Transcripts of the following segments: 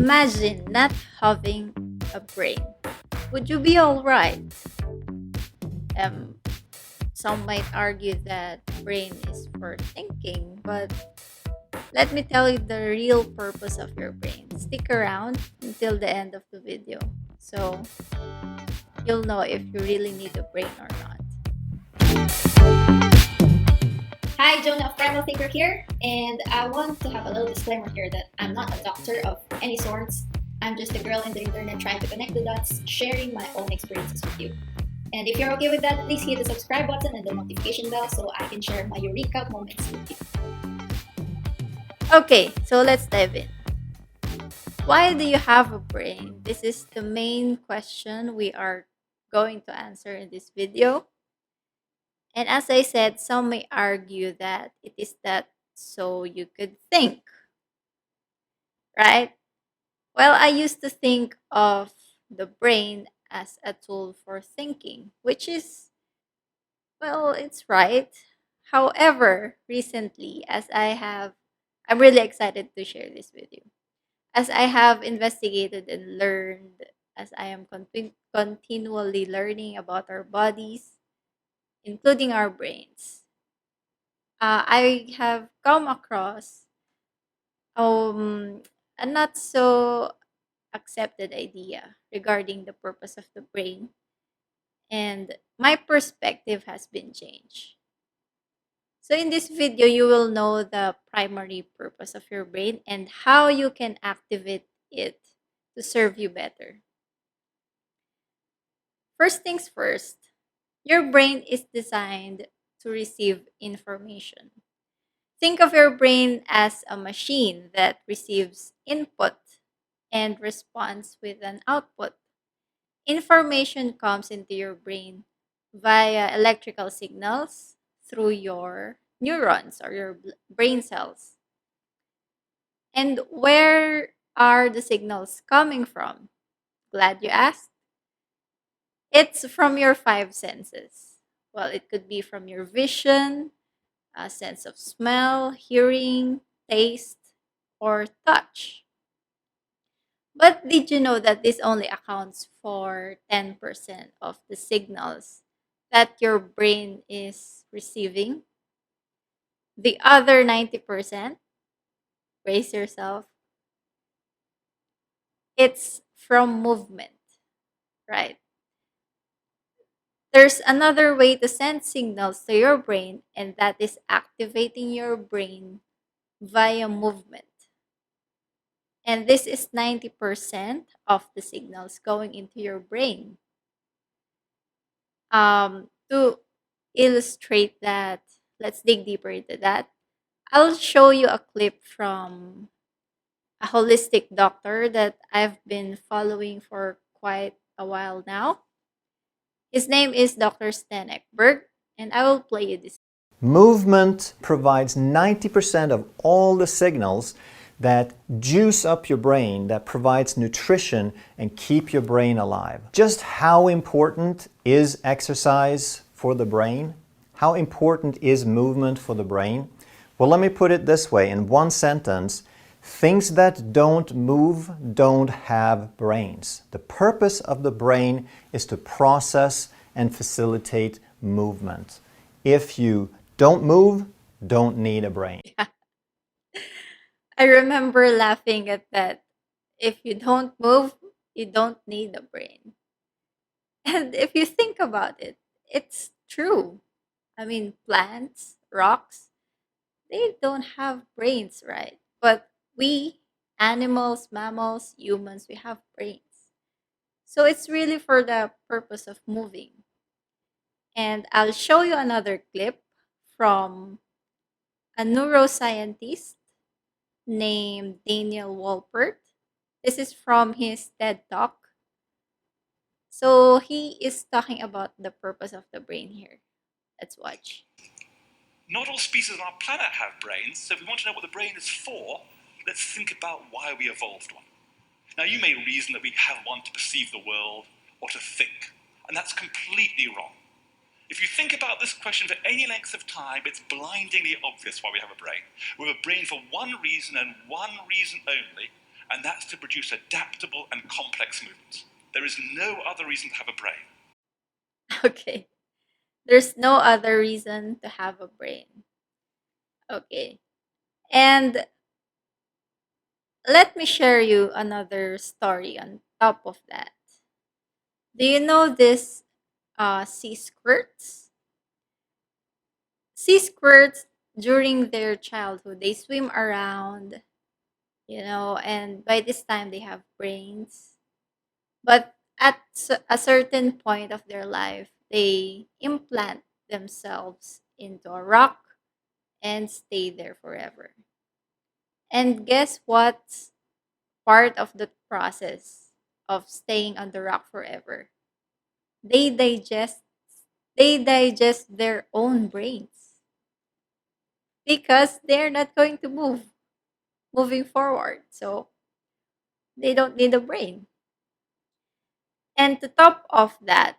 Imagine not having a brain. Would you be alright? Um, some might argue that brain is for thinking, but let me tell you the real purpose of your brain. Stick around until the end of the video so you'll know if you really need a brain or not. Hi, Jonah of Primal Thinker here, and I want to have a little disclaimer here that I'm not a doctor of any sorts. I'm just a girl in the internet trying to connect the dots, sharing my own experiences with you. And if you're okay with that, please hit the subscribe button and the notification bell so I can share my Eureka moments with you. Okay, so let's dive in. Why do you have a brain? This is the main question we are going to answer in this video. And as I said, some may argue that it is that so you could think, right? Well, I used to think of the brain as a tool for thinking, which is, well, it's right. However, recently, I'm really excited to share this with you. As I have investigated and learned, as I am continually learning about our bodies, including our brains, I have come across um, a not so accepted idea regarding the purpose of the brain, and my perspective has been changed. So, in this video, you will know the primary purpose of your brain and how you can activate it to serve you better. First things first, your brain is designed to receive information. Think of your brain as a machine that receives input and responds with an output. Information comes into your brain via electrical signals through your neurons or your brain cells. And where are the signals coming from? Glad you asked. It's from your five senses. Well, it could be from your vision, a sense of smell, hearing, taste, or touch. But did you know that this only accounts for 10% of the signals that your brain is receiving? The other 90%, brace yourself, it's from movement, right? There's another way to send signals to your brain, and that is activating your brain via movement. And this is 90% of the signals going into your brain. To illustrate that, let's dig deeper into that. I'll show you a clip from a holistic doctor that I've been following for quite a while now. His name is Dr. Stan Ekberg, and I will play you this. Movement provides 90% of all the signals that juice up your brain, that provides nutrition and keep your brain alive. Just how important is exercise for the brain? How important is movement for the brain? Well, let me put it this way in one sentence. Things that don't move don't have brains. The purpose of the brain is to process and facilitate movement. If you don't move, don't need a brain. I remember laughing at that. If you don't move, you don't need a brain. And if you think about it, it's true. I mean, plants, rocks, they don't have brains, right? But we, animals, mammals, humans, we have brains. So it's really for the purpose of moving. And I'll show you another clip from a neuroscientist named Daniel Wolpert. This is from his TED Talk. So he is talking about the purpose of the brain here. Let's watch. Not all species on our planet have brains, so if we want to know what the brain is for, let's think about why we evolved one. Now, you may reason that we have one to perceive the world or to think, and that's completely wrong. If you think about this question for any length of time, it's blindingly obvious why we have a brain. We have a brain for one reason and one reason only, and that's to produce adaptable and complex movements. There is no other reason to have a brain. Okay. There's no other reason to have a brain. Okay. And let me share you another story on top of that. Do you know this sea squirts? Sea squirts during their childhood, they swim around, and by this time they have brains. But at a certain point of their life, they implant themselves into a rock and stay there forever. And guess what's part of the process of staying on the rock forever? They digest they digest their own brains because they're not going to moving forward. So they don't need a brain. And to top of that,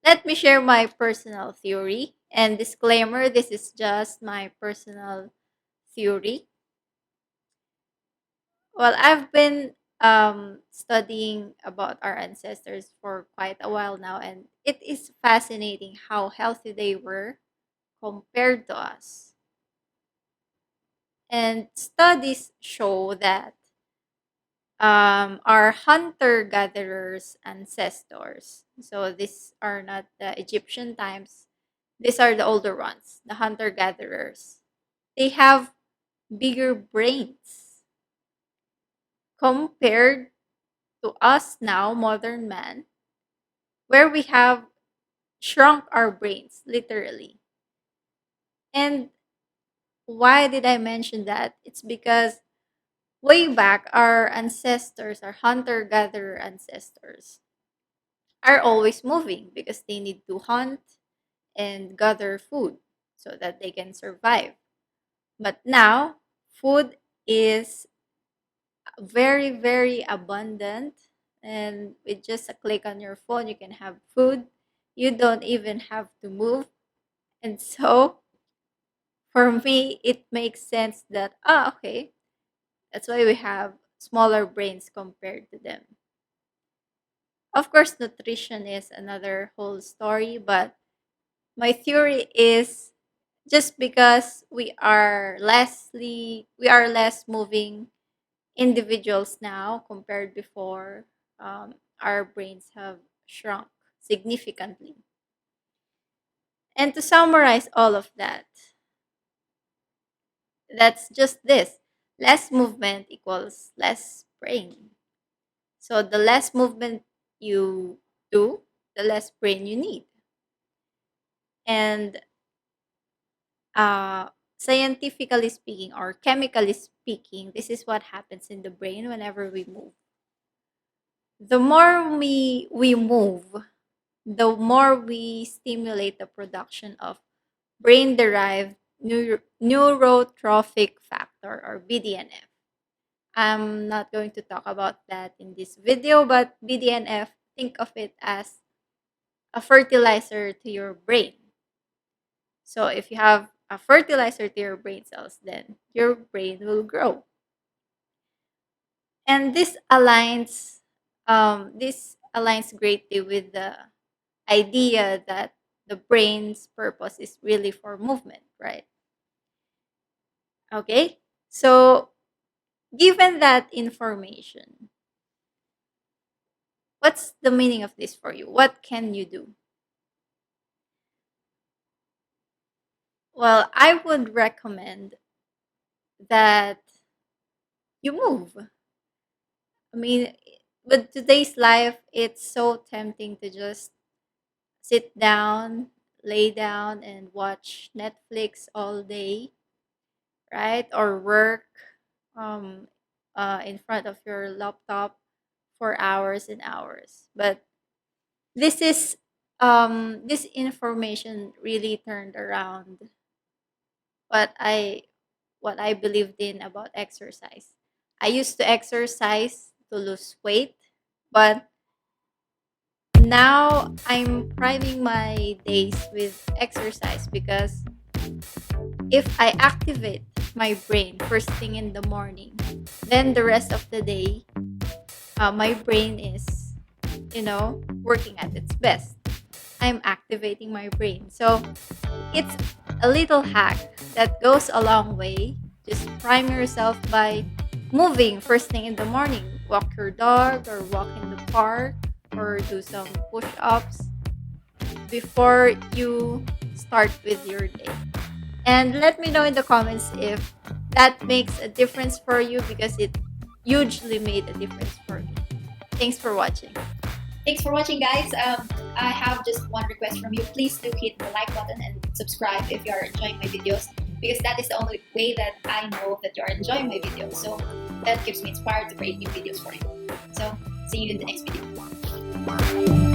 let me share my personal theory. And disclaimer, this is just my personal theory. Well, I've been studying about our ancestors for quite a while now, and it is fascinating how healthy they were compared to us. And studies show that our hunter gatherers ancestors, so these are not the Egyptian times, these are the older ones, the hunter gatherers. They have bigger brains compared to us now, modern man, where we have shrunk our brains, literally. And why did I mention that? It's because way back, our ancestors, our hunter gatherer ancestors, are always moving because they need to hunt and gather food so that they can survive. But now, food is very, very abundant. And with just a click on your phone, you can have food. You don't even have to move. And so, for me, it makes sense that, okay, that's why we have smaller brains compared to them. Of course, nutrition is another whole story, but my theory is just because we are less moving individuals now compared before, our brains have shrunk significantly. And to summarize all of that, that's just this: less movement equals less brain. So the less movement you do, the less brain you need. And uh, scientifically speaking or chemically speaking, this is what happens in the brain whenever we move. The more we move, the more we stimulate the production of brain-derived neurotrophic factor or BDNF. I'm not going to talk about that in this video, but BDNF, think of it as a fertilizer to your brain. So if you have a fertilizer to your brain cells, then your brain will grow. And this aligns greatly with the idea that the brain's purpose is really for movement, right? Okay? So given that information, what's the meaning of this for you? What can you do? Well, I would recommend that you move. I mean, with today's life, it's so tempting to just sit down, lay down, and watch Netflix all day, right? Or work um, in front of your laptop for hours and hours. But this is this information really turned around what I what I believed in about exercise. I used to exercise to lose weight, but now I'm priming my days with exercise because if I activate my brain first thing in the morning, Then the rest of the day, my brain is, working at its best. I'm activating my brain. So it's a little hack that goes a long way. Just prime yourself by moving first thing in the morning. Walk your dog or walk in the park or do some push ups before you start with your day. And let me know in the comments if that makes a difference for you, because it hugely made a difference for me. Thanks for watching. Thanks for watching, guys. I have just one request from you. Please do hit the like button and subscribe if you are enjoying my videos, because that is the only way that I know that you are enjoying my videos. So that keeps me inspired to create new videos for you. So see you in the next video.